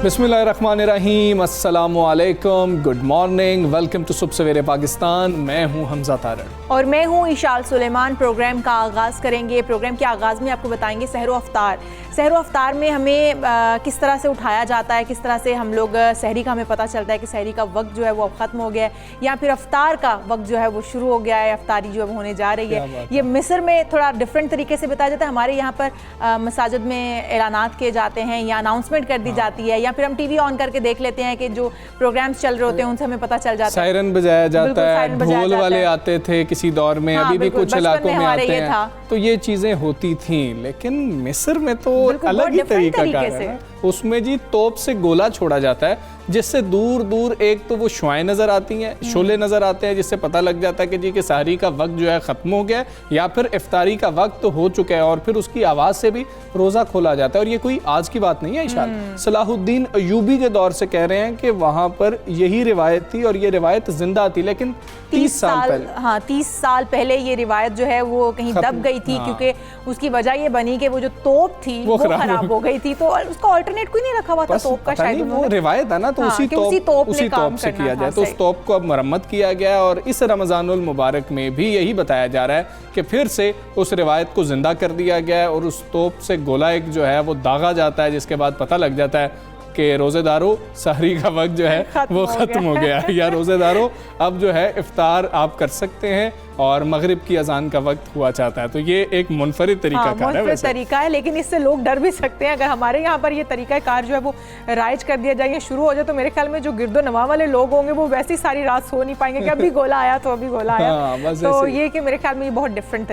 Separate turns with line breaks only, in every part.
बिस्मिल्लाहिर्रहमानिर्रहीम, अस्सलामु अलैकुम, गुड मॉर्निंग, वेलकम टू सुबह सवेरे पाकिस्तान। मैं हूं हमजा तारड़
और मैं हूं इशाल सुलेमान। प्रोग्राम का आगाज़ करेंगे। प्रोग्राम के आगाज़ में आपको बताएंगे सहरो अफ्तार। सहरो अफ्तार में हमें किस तरह से उठाया जाता है, किस तरह से हम लोग सहरी का हमें पता चलता है कि सहरी का वक्त जो है वो अब ख़त्म हो गया है या फिर अफ्तार का वक्त जो है वो शुरू हो गया है, अफ्तारी जो है वो होने जा रही है। ये मिस्र में थोड़ा डिफरेंट तरीके से बताया जाता है। हमारे यहाँ पर मसाजिद में ऐलानात किए जाते हैं या अनाउंसमेंट कर दी जाती है, या फिर हम टीवी ऑन करके देख लेते हैं कि जो प्रोग्राम्स चल रहे होते हैं उनसे हमें पता चल जाता है।
सायरन बजाया जाता है, ढोल वाले आते थे किसी दौर में, अभी भी कुछ इलाकों में आते हैं, तो ये चीजें होती थी। लेकिन मिस्र में तो अलग ही तरीका है। उसमें जी तोप से गोला छोड़ा जाता है जिससे दूर दूर एक तो वो शुआएं नजर आती हैं, शोले नजर आते हैं, जिससे पता लग जाता है कि जी कि सहरी का वक्त जो है खत्म हो गया या फिर इफ्तारी का वक्त तो हो चुका है, और फिर उसकी आवाज से भी रोजा खोला जाता है। और ये कोई आज की बात नहीं है। इशाल सलाहुद्दीन अयूबी के दौर से कह रहे हैं कि वहां पर यही रिवायत थी और ये रिवायत जिंदा थी, लेकिन 30 साल पहले,
हाँ 30 साल पहले ये रिवायत जो है वो कहीं दब गई थी। क्योंकि उसकी वजह ये बनी कि वो जो तोप थी वो खराब हो गई थी, तो उसका ऑल्टरनेट कोई नहीं रखा हुआ था तोप का। शायद
वो रिवायत है ना, तो उसी तोप से किया जाए। तो उस तोप को अब मरम्मत किया गया और इस रमजानुल मुबारक में भी यही बताया जा रहा है कि फिर से उस रिवायत को जिंदा कर दिया गया है और उस तोप से गोला एक जो है वो दागा जाता है, जिसके बाद पता लग जाता है कि रोज़ेदारों सहरी का वक्त जो है वो ख़त्म हो गया है, या रोज़ेदारों अब जो है इफ्तार आप कर सकते हैं और मगरिब की अजान का वक्त हुआ चाहता है। तो ये एक मुनफरिद तरीका है,
तरीका है, लेकिन इससे लोग डर भी सकते हैं। अगर हमारे यहाँ पर ये तरीका कार जो है वो राइज कर दिया जाए, शुरू हो जाए, तो मेरे ख्याल में जो गिरदो नवा वाले लोग होंगे वो वैसी सारी रात सो नहीं पाएंगे कि अभी गोला आया तो अभी गोला आया। तो ये कि मेरे ख्याल में ये बहुत डिफरेंट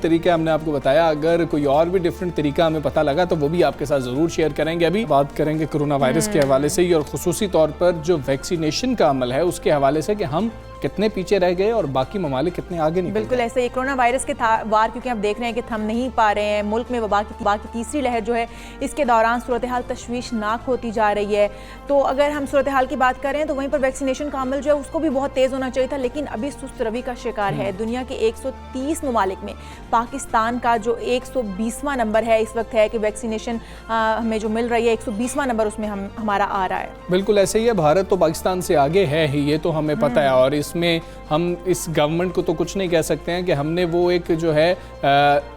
तरीका हमने आपको बताया। अगर कोई और भी डिफरेंट तरीका हमें पता लगा तो वो भी आपके साथ जरूर शेयर करेंगे। अभी बात करेंगे कोरोना वायरस के हवाले से ही, और खुसूसी तौर पर जो वैक्सीनेशन का अमल है उसके हवाले से कि हम कितने पीछे रह गए और बाकी ममालिक कितने आगे निकल गए।
बिल्कुल ऐसे ही कोरोना वायरस के वार, क्योंकि आप देख रहे हैं कि थम नहीं पा रहे हैं। मुल्क में वबा की तीसरी लहर जो है इसके दौरान सूरत हाल तशवीशनाक होती जा रही है। तो अगर हम सूरत हाल की बात करें तो वहीं पर वैक्सीनेशन का अमल जो है उसको भी बहुत तेज़ होना चाहिए था, लेकिन अभी सुस्त रवि का शिकार है। दुनिया के 130 ममालिक में पाकिस्तान का जो 120वां नंबर है इस वक्त है कि वैक्सीनेशन हमें जो मिल रही है 120वां नंबर उसमें हमारा आ रहा है।
बिल्कुल ऐसे ही है। भारत तो पाकिस्तान से आगे है ही, ये तो हमें पता है। और इसमें हम इस गवर्नमेंट को तो कुछ नहीं कह सकते हैं कि हमने वो एक जो है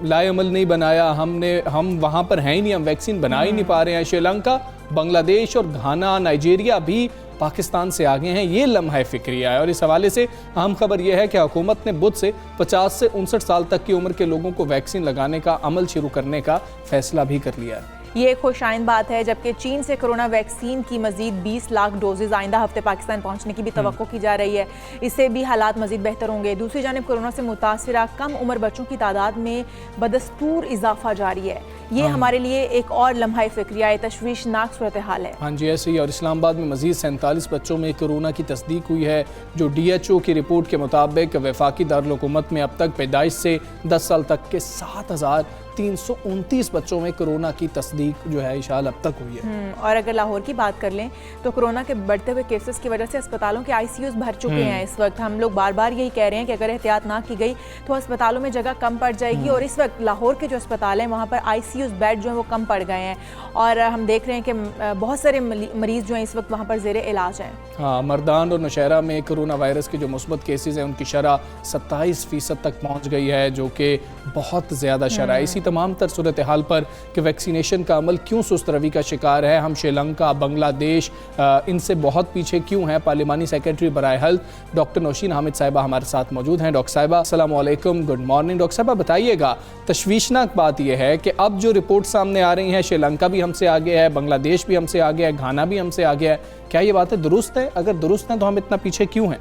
लाएअमल नहीं बनाया, हम वहाँ पर हैं ही नहीं, हम वैक्सीन बना ही नहीं पा रहे हैं। श्रीलंका, बांग्लादेश और घाना, नाइजीरिया भी पाकिस्तान से आगे हैं। ये लम्हा फिक्रिया है। और इस हवाले से अहम खबर यह है कि हुकूमत ने बुध से 50 से 59 साल तक की उम्र के लोगों को वैक्सीन लगाने का अमल शुरू करने का फैसला भी कर लिया है।
ये एक खुशाइन बात है, जबकि चीन से कोरोना वैक्सीन की मजीद 20 लाख डोजेज आइंदा हफ्ते पाकिस्तान पहुंचने की भी तवक्को की जा रही है। इससे भी हालात मजीद बेहतर होंगे। दूसरी जानिब कोरोना से मुतासरा कम उम्र बच्चों की तादाद में बदस्तूर इजाफा जारी है। ये हमारे लिए एक और लम्हा फिक्रिया है, तशवीशनाक सूरत हाल है।
हाँ जी ऐसे ही। और इस्लामाबाद में मजीद 47 बच्चों में कोरोना की तस्दीक हुई है, जो DHO की रिपोर्ट के मुताबिक वफाकी दारुल हुकूमत में अब तक पैदाइश से 10 साल तक के 7,329 बच्चों में कोरोना की तस्दीक जो है इशाल अब तक हुई है।
और अगर लाहौर की बात कर लें तो कोरोना के बढ़ते हुए केसेस की वजह से अस्पतालों के ICUs भर चुके हैं। इस वक्त हम लोग बार बार यही कह रहे हैं कि अगर एहतियात ना की गई तो अस्पतालों में जगह कम पड़ जाएगी। और इस वक्त लाहौर के जो अस्पताल हैं वहाँ पर ICUs बेड जो है वो कम पड़ गए हैं, और हम देख रहे हैं कि बहुत सारे मरीज जो हैं इस वक्त वहाँ पर ज़ेरे इलाज हैं।
हाँ, मर्दान और नौशहरा में कोरोना वायरस के जो मुस्बत केसेस हैं उनकी शरह 27% तक पहुँच गई है, जो कि बहुत ज़्यादा शरह है। इसी तमाम तर सूरत हाल पर कि वैक्सीनेशन का अमल क्यों सुस्त रवि का शिकार है, हम श्रीलंका, बांग्लादेश इनसे बहुत पीछे क्यों हैं, पार्लिमानी सेक्रेटरी बराए हेल्थ डॉक्टर नौशीन हामिद साहिबा हमारे साथ मौजूद हैं। डॉक्टर साहिबा अस्सलाम वालेकुम, गुड मॉर्निंग। डॉक्टर साहिबा बताइएगा, तशवीशनाक बात यह है कि अब जो रिपोर्ट सामने आ रही हैं, श्रीलंका भी हमसे आगे है, बांग्लादेश भी हमसे आगे है, घाना भी हमसे आगे है, क्या ये बातें दुरुस्त है? अगर दुरुस्त हैं तो हम इतना पीछे क्यों हैं?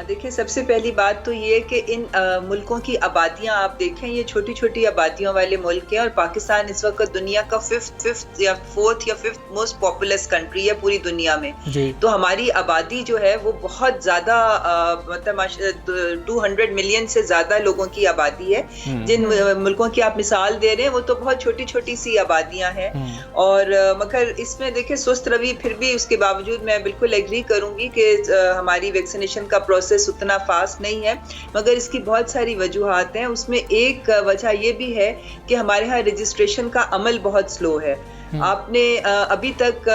देखिए, सबसे पहली बात तो ये कि इन मुल्कों की आबादियां आप देखें, ये छोटी छोटी आबादियों वाले मुल्क हैं और पाकिस्तान इस वक्त दुनिया का फिफ्थ या फिफ्थ मोस्ट पॉपुलस कंट्री है पूरी दुनिया में। तो हमारी आबादी जो है वो बहुत ज्यादा, मतलब 200 मिलियन से ज्यादा लोगों की आबादी है। जिन मुल्कों की आप मिसाल दे रहे हैं वो तो बहुत छोटी छोटी सी आबादियां हैं। और मगर इसमें देखिए सुस्त रवि, फिर भी उसके बावजूद मैं बिल्कुल एग्री करूंगी कि हमारी वैक्सीनेशन का प्रोसेस उतना फास्ट नहीं है, मगर इसकी बहुत सारी वजूहात हैं। उसमें एक वजह ये भी है कि हमारे यहाँ रजिस्ट्रेशन का अमल बहुत स्लो है। आपने अभी तक,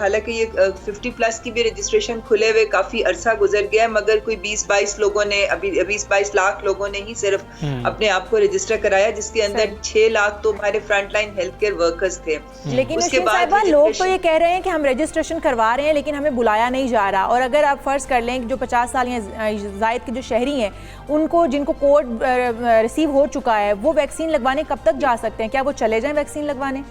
हालांकि ये 50+ की भी रजिस्ट्रेशन खुले हुए काफी अरसा गुजर गया है, मगर कोई 20-22 लोगों ने, अभी 20-22 लाख लोगों ने ही सिर्फ अपने आप को रजिस्टर कराया, जिसके अंदर 6 लाख तो हमारे फ्रंटलाइन हेल्थ केयर वर्कर्स थे।
लेकिन उसके बाद लोग तो ये कह रहे हैं कि हम रजिस्ट्रेशन करवा रहे हैं लेकिन हमें बुलाया नहीं जा रहा। और अगर आप फर्ज कर लें जो 50 साल या जायद के जो शहरी हैं, उनको जिनको कोड रिसीव हो चुका है, वो वैक्सीन लगवाने कब तक जा सकते हैं? क्या वो चले जाएं वैक्सीन लगवाने?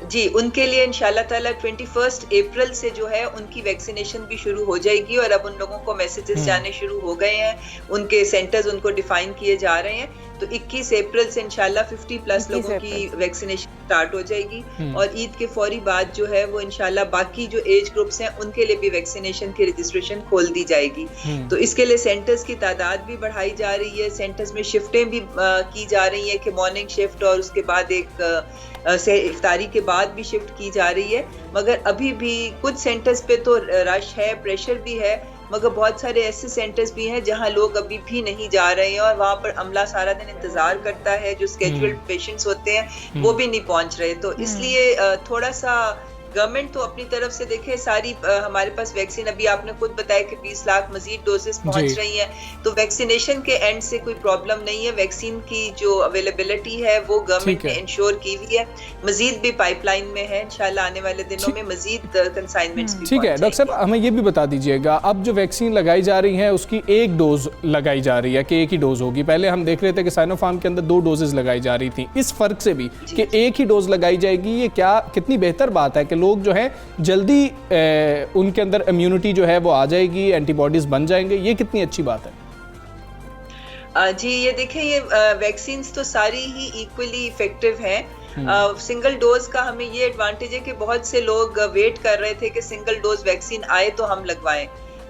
जी, उनके लिए इंशाल्लाह ताला 21 अप्रैल से जो है उनकी वैक्सीनेशन भी शुरू हो जाएगी और अब उन लोगों को मैसेजेस जाने शुरू हो गए हैं, उनके सेंटर्स उनको डिफाइन किए जा रहे हैं। तो 21 अप्रैल से इंशाल्लाह 50+ लोगों की वैक्सीनेशन स्टार्ट हो जाएगी और ईद के फौरी बाद जो है वो इंशाल्लाह बाकी जो एज ग्रुप्स हैं उनके लिए भी वैक्सीनेशन की रजिस्ट्रेशन खोल दी जाएगी। तो इसके लिए सेंटर्स की तादाद भी बढ़ाई जा रही है, सेंटर्स में शिफ्टें भी की जा रही है कि मॉर्निंग शिफ्ट और उसके बाद एक से इफ्तारी के बाद भी शिफ्ट की जा रही है। मगर अभी भी कुछ सेंटर्स पे तो रश है, प्रेशर भी है, मगर बहुत सारे ऐसे सेंटर्स भी हैं जहां लोग अभी भी नहीं जा रहे हैं और वहां पर अमला सारा दिन इंतजार करता है। जो स्केड्यूल्ड पेशेंट्स होते हैं वो भी नहीं पहुंच रहे। तो इसलिए थोड़ा सा गवर्नमेंट तो अपनी तरफ से देखे सारी, हमारे पास वैक्सीन अभी आपने खुद बताया कि 20 लाख मजीद डोजेस पहुंच रही हैं, तो वैक्सीनेशन के एंड से कोई प्रॉब्लम नहीं है। वैक्सीन की जो अवेलेबिलिटी है वो गवर्नमेंट ने इंश्योर की हुई है, मजीद भी पाइपलाइन में है। इंशाल्लाह आने वाले दिनों में मजीद कंसाइनमेंट्स भी।
ठीक है डॉक्टर साहब, हमें ये भी बता दीजिएगा, अब जो वैक्सीन लगाई जा रही है उसकी एक डोज लगाई जा रही है कि एक ही डोज होगी? पहले हम देख रहे थे कि साइनोफार्म के अंदर 2 डोजेज लगाई जा रही थी। इस फर्क से भी कि एक ही डोज लगाई जाएगी, ये क्या कितनी बेहतर बात है कि लोग जो है जल्दी उनके अंदर इम्यूनिटी जो है वो आ जाएगी, एंटीबॉडीज बन जाएंगे, ये कितनी अच्छी बात है?
जी, ये देखें, ये वैक्सीन्स तो सारी ही इक्वली इफेक्टिव हैं। सिंगल डोज का हमें ये एडवांटेज है कि बहुत से लोग वेट कर रहे थे कि सिंगल डोज वैक्सीन आए तो हम लगवाएं,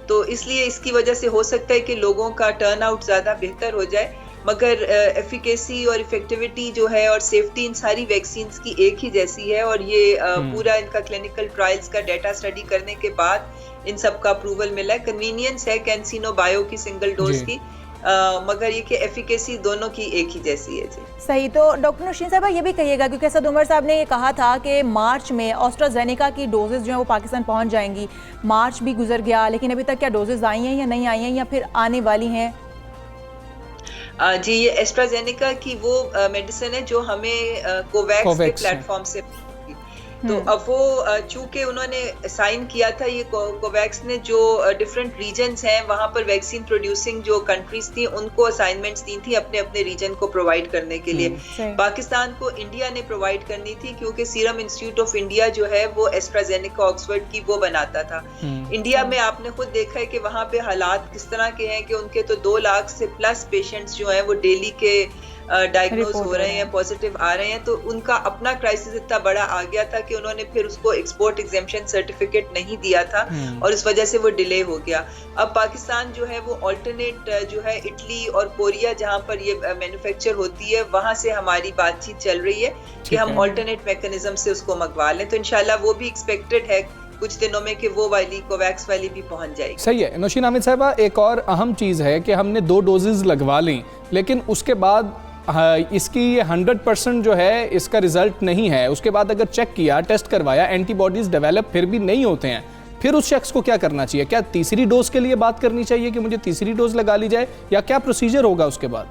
तो इसलिए इसकी वजह से हो सकता है कि लोगों का टर्न आउट ज्यादा बेहतर हो जाए। मगर एफिकेसी और इफेक्टिविटी जो है और सेफ्टी इन सारी वैक्सीन्स की एक ही जैसी है और ये पूरा इनका क्लिनिकल ट्रायल्स का डेटा स्टडी करने के बाद इन सब का अप्रूवल मिला है। कन्वीनियंस है कैंसिनो बायो की सिंगल डोज की, मगर ये कि एफिकेसी दोनों की एक ही जैसी है। जी
सही। तो डॉक्टर नौशीन साहब ये भी कहिएगा, क्योंकि असद उमर साहब ने ये कहा था कि मार्च में ऑस्ट्राजेनेका की डोजेज जो है वो पाकिस्तान पहुंच जाएंगी। मार्च भी गुजर गया लेकिन अभी तक क्या डोजेज आई हैं या नहीं आई हैं या फिर आने वाली हैं?
जी, ये एस्ट्राजेनेका की वो मेडिसिन है जो हमें कोवैक्स के प्लेटफॉर्म से, तो अब वो चूंकि उन्होंने साइन किया था, ये कोवैक्स ने जो डिफरेंट रीजन्स हैं वहां पर वैक्सीन प्रोड्यूसिंग जो कंट्रीज थी उनको असाइनमेंट्स दी थी अपने अपने रीजन को प्रोवाइड करने के लिए। पाकिस्तान को इंडिया ने प्रोवाइड करनी थी क्योंकि सीरम इंस्टीट्यूट ऑफ इंडिया जो है वो एस्ट्राजेनेका ऑक्सफोर्ड की वो बनाता था। इंडिया में आपने खुद देखा है कि वहां पे हालात किस तरह के हैं कि उनके तो 2 लाख से प्लस पेशेंट्स जो हैं वो डेली के डायग्नोज हो रहे हैं, पॉजिटिव आ रहे हैं। तो उनका अपना क्राइसिस इतना बड़ा आ गया था कि उन्होंने फिर उसको एक्सपोर्ट एग्जेम्पशन सर्टिफिकेट नहीं दिया था और इस वजह से वो डिले हो गया। अब पाकिस्तान जो है वो ऑल्टरनेट जो है इटली और कोरिया जहां पर ये मैन्युफैक्चर होती है वहां से हमारी बातचीत चल रही है कि हम ऑल्टरनेट मैकेनिज्म से उसको मंगवा लें। तो इंशाल्लाह वो भी एक्सपेक्टेड है कुछ दिनों में कि वो वाली कोवैक्स वाली भी पहुंच जाएगी।
सही है नौशीन आमिर साहबा, एक और अहम चीज़ है कि हमने 2 डोजेज लगवा ली लेकिन उसके बाद इसकी 100% जो है इसका रिजल्ट नहीं है। उसके बाद अगर चेक किया, टेस्ट करवाया, एंटीबॉडीज डेवलप फिर भी नहीं होते हैं, फिर उस शख्स को क्या करना चाहिए? क्या तीसरी डोज के लिए बात करनी चाहिए कि मुझे तीसरी डोज लगा ली जाए या क्या प्रोसीजर होगा उसके बाद?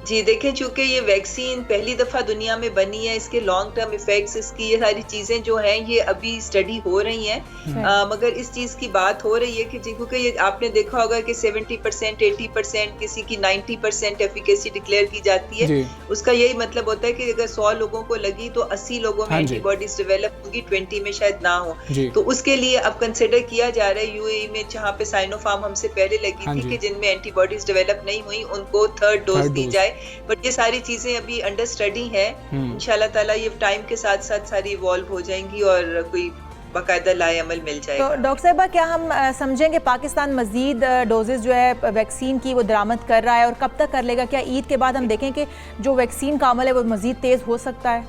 जी देखें, चूंकि ये वैक्सीन पहली दफ़ा दुनिया में बनी है, इसके लॉन्ग टर्म इफेक्ट्स, इसकी ये सारी चीज़ें जो हैं ये अभी स्टडी हो रही हैं। मगर इस चीज़ की बात हो रही है कि क्योंकि ये आपने देखा होगा कि 70%, 80%, किसी की 90% एफिकेसी डिक्लेयर की जाती है। उसका यही मतलब होता है कि अगर 100 लोगों को लगी तो 80 लोगों में एंटीबॉडीज डेवलप होगी, 20 में शायद ना हो। तो उसके लिए अब कंसिडर किया जा रहा है यूएई में, जहाँ पे साइनोफार्म हमसे पहले लगी थी, कि जिनमें एंटीबॉडीज डेवलप नहीं हुई उनको 3rd डोज दी जाए। बट ये सारी चीजें अभी अंडर स्टडी है। इंशाल्लाह ताला ये टाइम के साथ साथ सारी इवॉल्व हो जाएंगी और कोई बाकायदा लाए अमल मिल जाएगा।
तो डॉक्टर साहिबा, क्या हम समझेंगे पाकिस्तान मजीद डोजेज जो है वैक्सीन की वो दरामद कर रहा है, और कब तक कर लेगा? क्या ईद के बाद हम देखें कि जो वैक्सीन का अमल है वो मजीद तेज हो सकता है?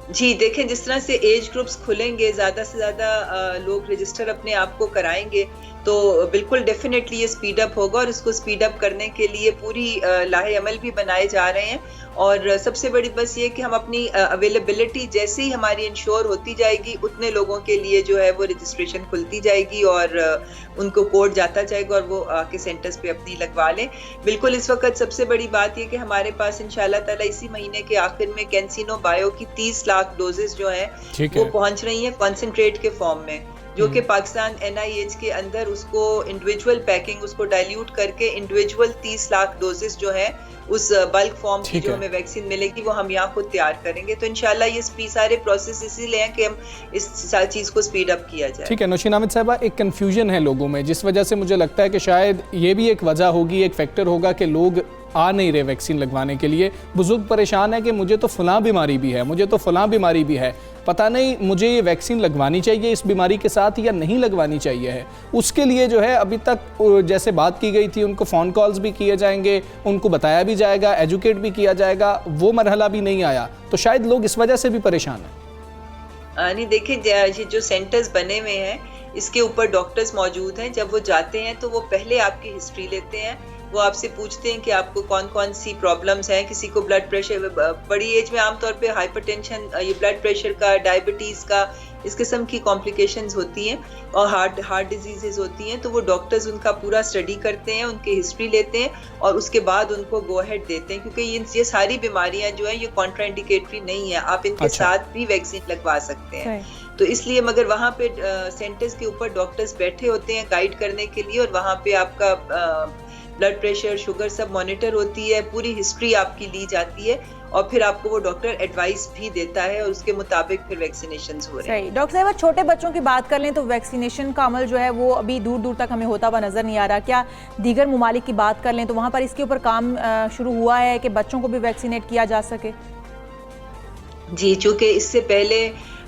जी देखें, जिस तरह से एज ग्रुप्स खुलेंगे, ज़्यादा से ज़्यादा लोग रजिस्टर अपने आप को कराएंगे, तो बिल्कुल डेफिनेटली ये स्पीड अप होगा। और इसको स्पीड अप करने के लिए पूरी लाहे अमल भी बनाए जा रहे हैं। और सबसे बड़ी बस ये कि हम अपनी अवेलेबिलिटी जैसे ही हमारी इंश्योर होती जाएगी, उतने लोगों के लिए जो है वो रजिस्ट्रेशन खुलती जाएगी और उनको कोड जाता जाएगा और वो आके सेंटर्स पे अपनी लगवा लें। बिल्कुल इस वक्त सबसे बड़ी बात ये कि हमारे पास इंशाल्लाह ताला इसी महीने के आखिर में कैंसिनो बायो की 30 लाख डोजेज जो हैं वो पहुंच रही हैं कॉन्सेंट्रेट के फॉर्म में, जो कि पाकिस्तान NIH के अंदर उसको इंडिविजुअल पैकिंग, उसको डाइल्यूट करके इंडिविजुअल 30 लाख डोजेस जो है उस बल्क फॉर्म की जो हमें वैक्सीन मिलेगी वो हम यहाँ खुद तैयार करेंगे। तो इंशाल्लाह ये सारे प्रोसेस इसीलिए हैं कि हम इस सारी चीज़ को स्पीड अप किया जाए।
ठीक है नौशीन अहमद साहिबा, एक कन्फ्यूजन है लोगों में, जिस वजह से मुझे लगता है कि शायद ये भी एक वजह होगी, एक फैक्टर होगा कि लोग आ नहीं रहे वैक्सीन लगवाने के लिए। बुजुर्ग परेशान है कि मुझे तो फलां बीमारी भी है, मुझे तो फलां बीमारी भी है, पता नहीं मुझे ये वैक्सीन लगवानी चाहिए इस बीमारी के साथ या नहीं लगवानी चाहिए है। उसके लिए जो है अभी तक जैसे बात की गई थी, उनको फ़ोन कॉल्स भी किए जाएंगे, उनको बताया भी जाएगा, एजुकेट भी किया जाएगा, वो मरहला भी नहीं आया, तो शायद लोग इस वजह से भी परेशान हैं।
नहीं देखिए, ये जो सेंटर्स बने हुए हैं इसके ऊपर डॉक्टर्स मौजूद हैं। जब वो जाते हैं तो वो पहले आपकी हिस्ट्री लेते हैं, वो आपसे पूछते हैं कि आपको कौन कौन सी प्रॉब्लम्स हैं। किसी को ब्लड प्रेशर, बड़ी एज में आमतौर पे हाइपरटेंशन, ये ब्लड प्रेशर का, डायबिटीज़ का, इस किस्म की कॉम्प्लिकेशंस होती हैं और हार्ट डिजीजेज होती हैं। तो वो डॉक्टर्स उनका पूरा स्टडी करते हैं, उनकी हिस्ट्री लेते हैं और उसके बाद उनको गो अहेड देते हैं, क्योंकि ये सारी बीमारियां जो है ये कॉन्ट्राइंडिकेटरी नहीं है, आप इनके साथ भी वैक्सीन लगवा सकते हैं। तो इसलिए मगर वहाँ पे सेंटर्स के ऊपर डॉक्टर्स बैठे होते हैं गाइड करने के लिए, और वहाँ पे आपका ब्लड प्रेशर, शुगर सब मॉनिटर होती है, पूरी हिस्ट्री आपकी ली जाती है और फिर आपको वो डॉक्टर एडवाइस भी देता है और उसके मुताबिक फिर वैक्सीनेशंस हो रहे हैं।
डॉक्टर साहब, छोटे बच्चों की बात कर लें तो वैक्सीनेशन का अमल जो है वो अभी दूर दूर तक हमें होता हुआ नजर नहीं आ रहा। क्या दीगर मुमालिक की बात कर लें तो वहाँ पर इसके ऊपर काम शुरू हुआ है कि बच्चों को भी वैक्सीनेट किया जा सके?
जी, चूँकि इससे पहले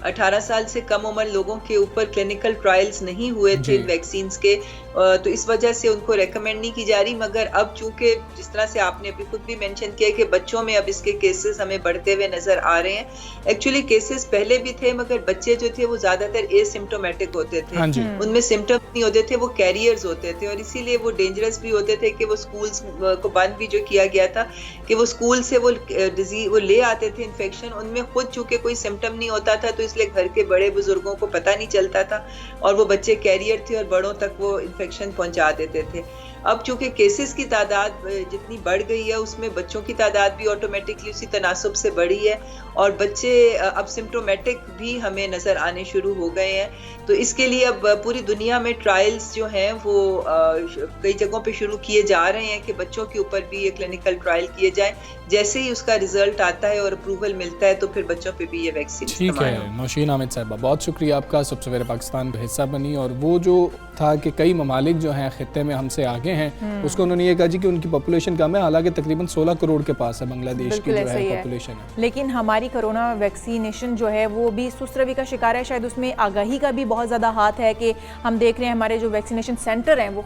18 साल से कम उम्र लोगों के ऊपर क्लिनिकल ट्रायल्स नहीं हुए थे वैक्सीन्स के, तो इस वजह से उनको रेकमेंड नहीं की जा रही। मगर अब चूंकि जिस तरह से आपने अभी खुद भी मेंशन किया कि बच्चों में अब इसके केसेस हमें बढ़ते हुए नजर आ रहे हैं। एक्चुअली केसेस पहले भी थे मगर बच्चे जो थे वो ज्यादातर एसिम्प्टोमेटिक होते थे, उनमें सिम्टम्स नहीं होते थे, वो कैरियर्स होते थे और इसीलिए वो डेंजरस भी होते थे कि वो स्कूल्स को बंद भी जो किया गया था कि वो स्कूल से वो डिजीज वो ले आते थे इन्फेक्शन, उनमें खुद चूंकि कोई सिम्टम नहीं होता था तो इसलिए घर के बड़े बुजुर्गों को पता नहीं चलता था और वो बच्चे कैरियर थे और बड़ों तक वो इन्फेक्शन पहुंचा देते थे। अब चूंकि केसेस की तादाद जितनी बढ़ गई है उसमें बच्चों की तादाद भी ऑटोमेटिकली उसी तनासब से बढ़ी है और बच्चे अब सिम्प्टोमेटिक भी हमें नज़र आने शुरू हो गए हैं। तो इसके लिए अब पूरी दुनिया में ट्रायल्स जो हैं वो कई जगहों पे शुरू किए जा रहे हैं कि बच्चों के ऊपर भी ये क्लिनिकल ट्रायल किए जाएं। जैसे ही उसका रिजल्ट आता है और अप्रूवल मिलता है तो फिर बच्चों पे भी ये वैक्सीन।
ठीक है नौशीन अहमद साहिबा, बहुत शुक्रिया आपका, सब सवेरे पाकिस्तान का हिस्सा बनी। और वो जो था कि कई ममालिक जो हैं खित्ते में हमसे आगे हैं, उसको उन्होंने ये कहा जी कि उनकी पॉपुलेशन कम है, हालांकि तकरीबन 16 करोड़ के पास है बांग्लादेश की जो है पॉपुलेशन है।
लेकिन हमारी कोरोना वैक्सीनेशन जो है वो भी सुस्त रवि का शिकार है। शायद उसमें आगाही का भी बहुत ज़्यादा हाथ है कि हम देख रहे हैं हमारे जो वैक्सीनेशन सेंटर हैं वो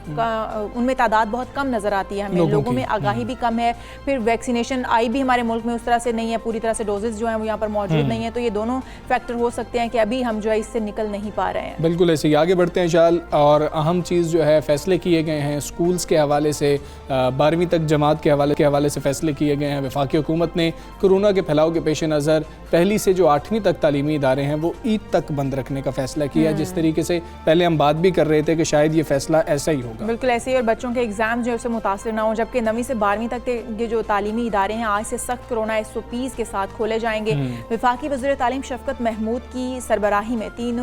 उनमें तादाद बहुत कम नज़र आती है हमें, लोगों में आगाही भी कम है। फिर वैक्सीनेशन आई भी हमारे मुल्क में उस तरह से नहीं है, पूरी तरह से डोजेज जो है वो यहाँ पर मौजूद नहीं है। तो ये दोनों फैक्टर हो सकते हैं कि अभी हम जो है इससे निकल नहीं पा रहे हैं।
बिल्कुल ऐसे ही आगे बढ़ते हैं शाल। और अहम चीज़ जो है फैसले किए गए हैं, स्कूल स्कूल्स के हवाले से, 12वीं तक जमात के हवाले से फ़ैसले किए गए हैं। वफाकी हुकूमत ने कोरोना के फैलाव के पेश नज़र पहली से जो 8वीं तक तालीमी इदारे हैं वो ईद तक बंद रखने का फ़ैसला किया। जिस तरीके से पहले हम बात भी कर रहे थे कि शायद ये फ़ैसला ऐसा ही होगा,
बिल्कुल ऐसे ही, और बच्चों के एग्ज़ाम जो है उससे मुतासर ना हो। जबकि 9वीं से 12वीं तक के जो तालीमी इदारे हैं आज से सख्त कोरोना SOPs के साथ खोले जाएंगे। वफाकी वज़ीर तालीम शफ़क़त महमूद की सरबराही में 3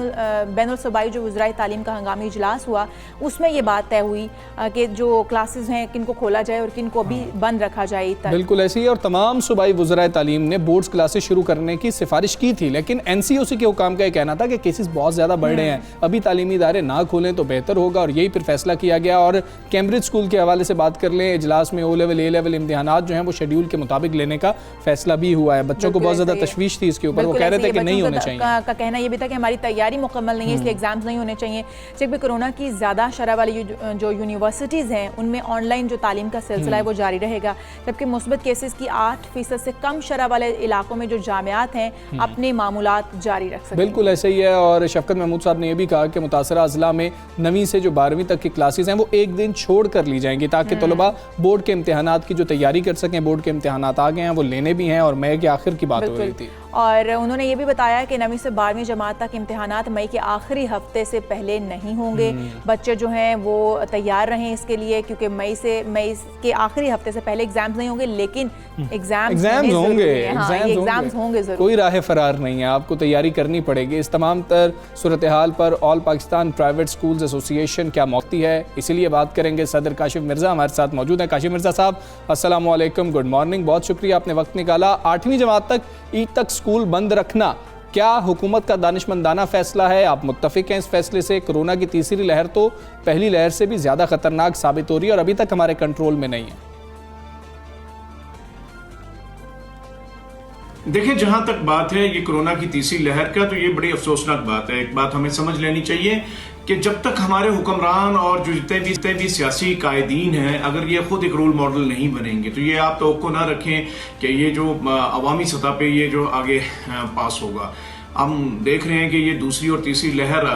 बैनुल सूबाई जो वज़राए तालीम का हंगामी इजलास हुआ, उसमें ये बात तय हुई कि जो क्लासेस हैं किनको खोला जाए और किनको भी बंद रखा जाए।
बिल्कुल ऐसे ही, और तमाम सूबाई वज़राए तालीम ने बोर्ड्स क्लासेस शुरू करने की सिफारिश की थी, लेकिन NCOC के हुकाम का ये कहना था कि केसेस बहुत ज़्यादा बढ़ रहे हैं, अभी तालीमी इदारे ना खोलें तो बेहतर होगा, और यही फिर फैसला किया गया। और कैम्ब्रिज स्कूल के हवाले से बात कर लें, इजलास में O लेवल A लेवल इम्तिहानात जो हैं वो शेड्यूल के मुताबिक लेने का फैसला भी हुआ है। बच्चों को बहुत ज़्यादा तशवीश थी इसके ऊपर, वो कह रहे थे कि नहीं होने चाहिए।
का कहना ये भी था कि हमारी तैयारी मुकम्मल नहीं है, इसलिए एग्जाम्स नहीं होने चाहिए। जबकि कोरोना की ज़्यादा शरह वाली जो यूनिवर्सिटीज़ हैं उनमें ऑनलाइन जो तालीम का सिलसिला है वो जारी रहेगा, जबकि मुस्बत केसेस की 8% से कम शरह वाले इलाकों में जो जामियात हैं अपने मामूलात जारी रख सकते हैं।
बिल्कुल ऐसे ही है, और शफ़क़त महमूद साहब ने यह भी कहा कि मुतासरा अज़ला में 9वीं से जो 12वीं तक की क्लासेस हैं वो एक दिन छोड़ कर ली जाएंगी, ताकि तलबा बोर्ड के इम्तिहानात की जो तैयारी कर सकें। बोर्ड के इम्तिहानात आ गए हैं, वो लेने भी हैं, और मई के आखिर की बात हो रही थी।
और उन्होंने ये भी बताया कि 9वीं से 12वीं जमात तक इम्तिहानात मई के आखिरी हफ्ते से पहले नहीं होंगे। बच्चे जो हैं वो तैयार रहें इसके लिए, क्योंकि मई के आखिरी हफ्ते से पहले एग्जाम्स नहीं होंगे, लेकिन एग्जाम्स होंगे जरूर।
कोई राह फरार नहीं है, आपको तैयारी करनी पड़ेगी। इस तमाम तर सूरत हाल पर all Pakistan private schools association क्या मौक़िफ़ है, इसीलिए बात करेंगे। सदर काशिफ मिर्ज़ा हमारे साथ मौजूद हैं। काशिफ मिर्ज़ा साहब, अस्सलामु अलैकुम, गुड मॉर्निंग, बहुत शुक्रिया आपने वक्त निकाला। 8वीं जमात तक, ईद तक स्कूल बंद रखना क्या हुकूमत का दानिशमंदाना फैसला है? आप मुत्तफिक हैं इस फैसले से? कोरोना की तीसरी लहर तो पहली लहर से भी ज़्यादा खतरनाक साबित हो रही है और अभी तक हमारे कंट्रोल में नहीं है।
देखिए, जहां तक बात है ये कोरोना की तीसरी लहर का, तो ये बड़ी अफसोसनाक बात है। एक बात हमें समझ लेनी चाहिए कि जब तक हमारे हुक्मरान और जो जितने भी सियासी कायदीन हैं, अगर ये खुद एक रोल मॉडल नहीं बनेंगे, तो ये आप तवक्को ना रखें कि ये जो अवामी सतह पे ये जो आगे पास होगा। हम देख रहे हैं कि ये दूसरी और तीसरी लहर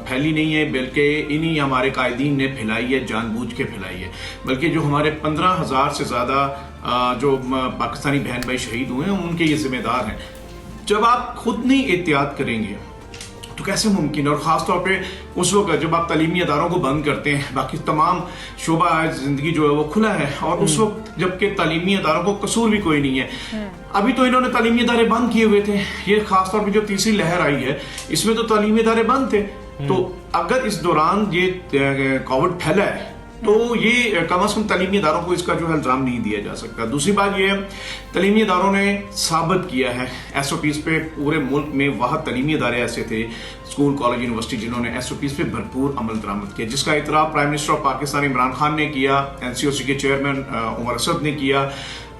फैली नहीं है, बल्कि इन्हीं हमारे कायदीन ने फैलाई है, जानबूझ के फैलाई है। बल्कि जो हमारे 15,000 से ज़्यादा जो पाकिस्तानी बहन भाई शहीद हुए हैं, उनके ये जिम्मेदार हैं। जब आप खुद नहीं एहतियात करेंगे तो कैसे मुमकिन है? और ख़ास तौर पे उस वक्त जब आप तालीमी अदारों को बंद करते हैं, बाकी तमाम शोबा ज़िंदगी जो है वो खुला है, और उस वक्त जबकि तालीमी अदारों को कसूर भी कोई नहीं है। अभी तो इन्होंने तालीमी अदारे बंद किए हुए थे। ये ख़ास तौर पे जो तीसरी लहर आई है, इसमें तो तालीमी अदारे बंद थे। तो अगर इस दौरान ये कोविड फैला है, तो ये कम से कम तालीमी इदारों को इसका जो है इल्ज़ाम नहीं दिया जा सकता। दूसरी बात ये है, तालीमी इदारों ने साबित किया है SOPs पे, पूरे मुल्क में वह तालीमी इदारे ऐसे थे, स्कूल, कॉलेज, यूनिवर्सिटी, जिन्होंने SOPs पे भरपूर अमल दरामद किया, जिसका इतराफ़ prime minister of Pakistan Imran Khan ने किया, NCOC के चेयरमैन उमर असद ने किया।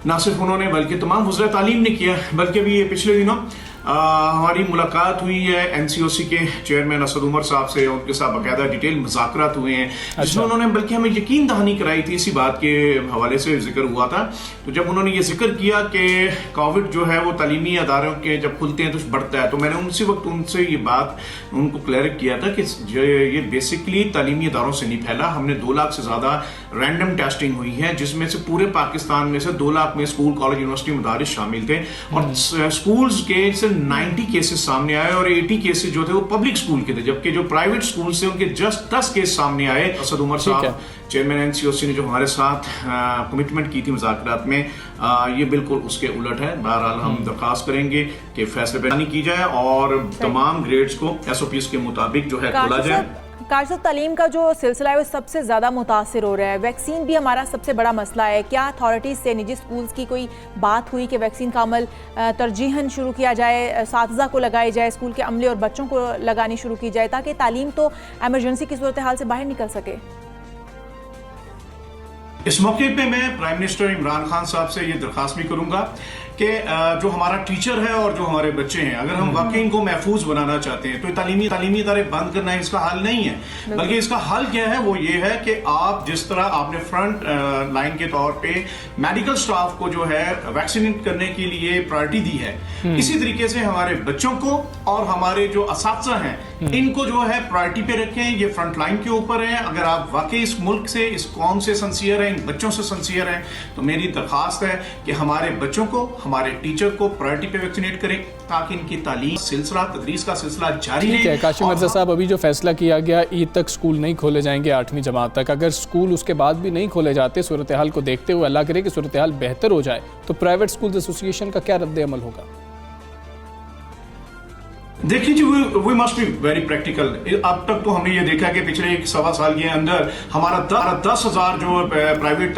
ना सिर्फ उन्होंने बल्कि तमाम वज़ीर तालीम ने किया। बल्कि भी ये पिछले दिनों हमारी मुलाकात हुई है NCOC के चेयरमैन असद उमर साहब से, उनके साथ बाकायदा डिटेल मुज़ाकरात हुए हैं, जिसमें उन्होंने बल्कि हमें यकीन दहानी कराई थी। इसी बात के हवाले से जिक्र हुआ था, तो जब उन्होंने ये जिक्र किया कि कोविड जो है वो तालीमी अदारों के जब खुलते हैं तो बढ़ता है, तो मैंने उसी वक्त उनसे ये बात उनको क्लियर किया था कि ये बेसिकली तालीमी अदारों से नहीं फैला। हमने 2 लाख से ज़्यादा रैंडम टेस्टिंग हुई है, जिसमें से पूरे पाकिस्तान में से 2 लाख में स्कूल, कॉलेज, यूनिवर्सिटी, मदारिस शामिल थे, और स्कूल्स के 90 केसेस सामने आए, और 80 केसेस जो थे वो पब्लिक स्कूल के थे, जबकि जो प्राइवेट स्कूल से उनके जस्ट 10 केस सामने आए। असद उमर साहब चेयरमैन NCOC ने जो हमारे साथ कमिटमेंट की थी मुज़ाकरात में, ये बिल्कुल उसके उलट है। बहरहाल हम दरख्वास्त करेंगे कि फैसले पर नहीं की जाए और तमाम ग्रेड्स को SOPs के मुताबिक जो है खोला जाए।
कारसद तालीम का जो सिलसिला है वो सबसे ज़्यादा मुतासिर हो रहा है। वैक्सीन भी हमारा सबसे बड़ा मसला है। क्या अथॉरिटीज़ से निजी स्कूल्स की कोई बात हुई कि वैक्सीन का अमल तरजीहन शुरू किया जाए, असातिज़ा को लगाई जाए, स्कूल के अमले और बच्चों को लगानी शुरू की जाए, ताकि तालीम तो एमरजेंसी की सूरत हाल से बाहर निकल सके?
इस मौके पे मैं प्राइम मिनिस्टर इमरान खान साहब से ये दरख्वास्त भी करूंगा कि जो हमारा टीचर है और जो हमारे बच्चे हैं, अगर हम वाकई इनको महफूज बनाना चाहते हैं तो तालीमी इदारे बंद करना इसका हल नहीं है, बल्कि इसका हल क्या है, वो ये है कि आप जिस तरह आपने फ्रंट लाइन के तौर पे मेडिकल स्टाफ को जो है वैक्सीनेट करने के लिए प्रायोरिटी दी है, इसी तरीके से हमारे बच्चों को और हमारे जो असातिज़ा हैं इनको जो है प्रायोरिटी पे रखें। ये फ्रंट लाइन के ऊपर है। अगर आप वाकई इस मुल्क से, इस कौम से सिंसियर हैं, इन बच्चों से सिंसियर हैं, तो मेरी दरखास्त है कि हमारे बच्चों को, हमारे टीचर को प्रायोरिटी पे वैक्सीनेट करें ताकि इनकी तालीम सिलसिला, तदरीस का सिलसिला जारी रहे।
काशिम मिर्जा साहब, अभी जो फैसला किया गया ईद तक स्कूल नहीं खोले जाएंगे 8वीं जमात तक, अगर स्कूल उसके बाद भी नहीं खोले जाते, सूरत हाल को देखते हुए, अल्लाह करे कि सूरत हाल बेहतर हो जाए, तो प्राइवेट स्कूल एसोसिएशन का क्या रद्द अमल होगा?
देखिए जी, we must be very practical. अब तक तो हमने ये देखा कि पिछले 1.25 साल के अंदर हमारा 10,000 जो प्राइवेट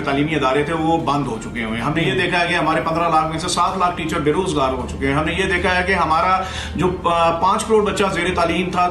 तालीमी अदारे थे वो बंद हो चुके हैं। हमने ये देखा है कि हमारे 15 लाख में से 7 लाख टीचर बेरोजगार हो चुके हैं। हमने ये देखा है कि हमारा जो 5 करोड़ बच्चा ज़ेर तालीम था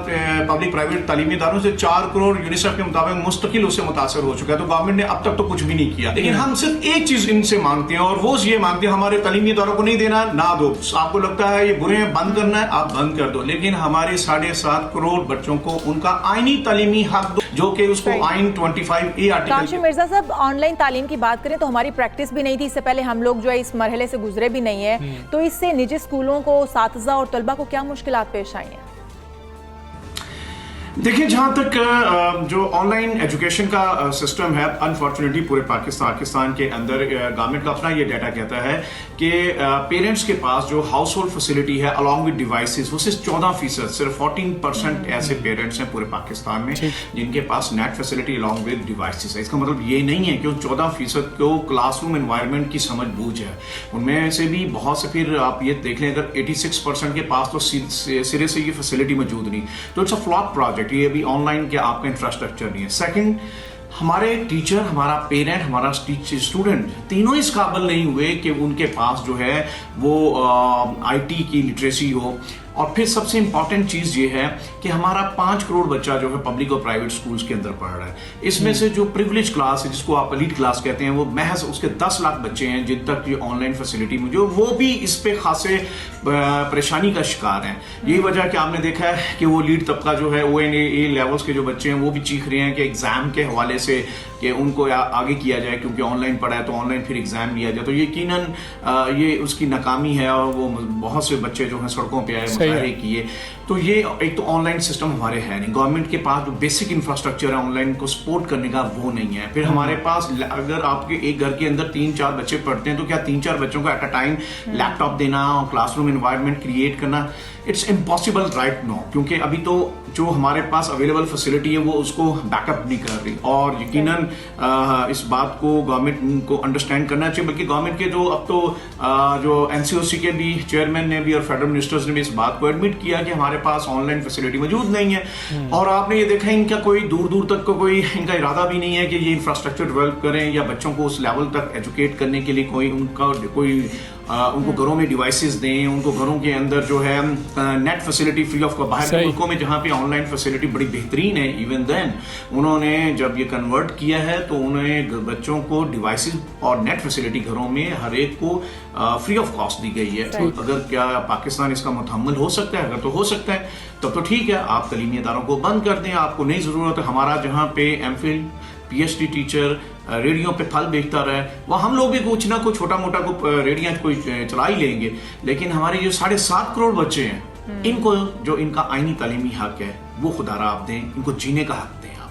पब्लिक प्राइवेट तालीमी इदारों से, 4 करोड़ यूनिसेफ के मुताबिक मुस्तकिल उससे मुतासर हो चुका है। तो गवर्नमेंट ने अब तक तो कुछ भी नहीं किया। लेकिन हम सिर्फ एक चीज इनसे मांगते हैं, और वो ये मांगते हैं, हमारे तालीमी इदारों को नहीं देना, ना दो। आपको लगता है ये बुरे हैं, बंद करना है, आप बंद कर दो, लेकिन हमारे 7.5 करोड़ बच्चों को उनका आईनी तालीमी हक दो, जो कि उसको आइन 25A आर्टिकल।
काशिम मिर्जा साहब, ऑनलाइन तालीम की बात करें तो हमारी प्रैक्टिस भी नहीं थी, इससे पहले हम लोग जो है इस मरहले से गुजरे भी नहीं है, तो इससे निजी स्कूलों को, साथिज़ा और तलबा को क्या मुश्किलात पेश आई हैं?
देखिए, जहाँ तक जो ऑनलाइन एजुकेशन का सिस्टम है, अनफॉर्चुनेटली पूरे पाकिस्तान के अंदर गवर्नमेंट का अपना ये डाटा कहता है कि पेरेंट्स के पास जो हाउस होल्ड फैसिलिटी है अलॉन्ग विद डिवाइसेस, वो सिर्फ 14%, सिर्फ 14% ऐसे पेरेंट्स हैं पूरे पाकिस्तान में जिनके पास net facility along with devices है। इसका मतलब ये नहीं है कि उन 14% को क्लासरूम एनवायरनमेंट की समझ बूझ है। उनमें से भी बहुत से, फिर आप ये देख लें, अगर 86% के पास तो सिरे से ये फैसिलिटी मौजूद नहीं, तो इट्स अ फ्लॉप प्रोजेक्ट। ये भी ऑनलाइन के आपका इंफ्रास्ट्रक्चर नहीं है। सेकंड, हमारे टीचर, हमारा पेरेंट, हमारा स्टूडेंट, तीनों इस काबिल नहीं हुए कि उनके पास जो है वो आईटी की लिटरेसी हो। और फिर सबसे इंपॉर्टेंट चीज़ ये है कि हमारा 5 करोड़ बच्चा जो है पब्लिक और प्राइवेट स्कूल्स के अंदर पढ़ रहा है। इसमें से जो प्रिविलेज क्लास है, जिसको आप एलीट क्लास कहते हैं, वो महज उसके 10 लाख बच्चे हैं जिन तक ये ऑनलाइन फैसिलिटी में, जो वो भी इस पे खासे परेशानी का शिकार हैं। यही वजह कि आपने देखा है कि वो लीड तबका जो है, ONA लेवल्स के जो बच्चे हैं, वो भी चीख रहे हैं कि एग्जाम के हवाले से कि उनको आगे किया जाए, क्योंकि ऑनलाइन पढ़ा है तो ऑनलाइन फिर एग्जाम लिया जाए। तो यकीनन ये उसकी नाकामी है, और वो बहुत से बच्चे जो हैं सड़कों पे आए, मुजाहरे किए। तो ये एक तो ऑनलाइन सिस्टम हमारे है नहीं, गवर्नमेंट के पास जो बेसिक इंफ्रास्ट्रक्चर है ऑनलाइन को सपोर्ट करने का, वो नहीं है। फिर हमारे पास, अगर आपके एक घर के अंदर 3-4 बच्चे पढ़ते हैं, तो क्या 3-4 बच्चों को एट अ टाइम लैपटॉप देना और क्लासरूम एनवायरनमेंट क्रिएट करना, इट्स इम्पॉसिबल राइट नो, क्योंकि अभी तो जो हमारे पास अवेलेबल फैसिलिटी है वो उसको बैकअप नहीं कर रही। और यकीनन इस बात को गवर्नमेंट को अंडरस्टैंड करना चाहिए। बल्कि गवर्नमेंट के जो अब तो जो NCOC के भी चेयरमैन ने भी और फेडरल मिनिस्टर्स ने भी इस बात को एडमिट किया कि हमारे पास ऑनलाइन फैसिलिटी मौजूद नहीं है। और आपने ये देखा है, इनका कोई दूर दूर तक कोई इनका इरादा भी नहीं है कि ये इंफ्रास्ट्रक्चर डेवलप करें या बच्चों को उस लेवल तक एजुकेट करने के लिए कोई उनका उनको घरों में डिवाइसेस दें, उनको घरों के अंदर जो है नेट फैसिलिटी फ्री ऑफ। बाहर के मुल्कों में जहाँ पे ऑनलाइन फैसिलिटी बड़ी बेहतरीन है, इवन देन उन्होंने जब ये कन्वर्ट किया है तो उन्होंने बच्चों को डिवाइसेस और नेट फैसिलिटी घरों में हर एक को फ्री ऑफ कॉस्ट दी गई है। तो अगर क्या पाकिस्तान इसका मुतहम्मिल हो सकता है? अगर तो हो सकता है तब तो ठीक है, आप तालीमी इदारों को बंद कर दें, आपको नहीं ज़रूरत है। हमारा जहाँ पे MPhil PhD टीचर रेडियो पे फल बेचता रहे, वह हम लोग भी कुछ ना कुछ छोटा मोटा को रेडियां कोई चला ही लेंगे। लेकिन हमारे जो 7.5 करोड़ बच्चे हैं, इनको जो इनका आईनी तालीमी हक है वो खुदारा आप दें, इनको जीने का हक दें आप।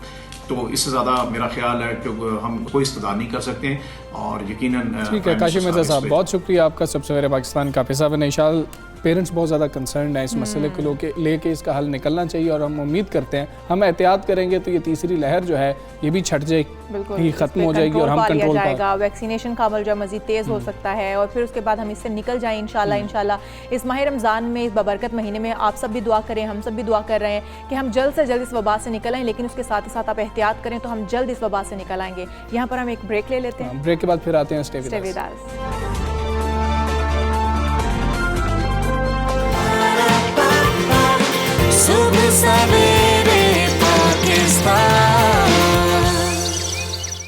तो इससे ज़्यादा मेरा ख्याल है कि हम कोई इस्तदार नहीं कर सकते। और यकीनन
ठीक है काशिम मिर्जा साहब, बहुत शुक्रिया आपका। सबसे पहले पाकिस्तान का पेशा बने, इंशाअल्लाह पेरेंट्स बहुत ज़्यादा कंसर्न है इस मसले को लेके इसका हल निकलना चाहिए। और हम उम्मीद करते हैं, हम एहतियात करेंगे तो ये तीसरी लहर जो है ये भी छट जाएगी, खत्म हो जाएगी और हम कंट्रोल
जाएगा। वैक्सीनेशन का अमल जो मज़ीद तेज़ हो सकता है और फिर उसके बाद हम इससे निकल जाएं इंशाल्लाह। इस माह रमज़ान में, इस बबरकत महीने में आप सब भी दुआ करें, हम सब भी दुआ कर रहे हैं कि हम जल्द से जल्द इस वबा से निकल आएँ। लेकिन उसके साथ ही साथ आप एहतियात करें तो हम जल्द इस वबा से निकल आएंगे। यहाँ पर हम एक ब्रेक ले लेते हैं,
ब्रेक के बाद फिर आते हैं। Stay with us.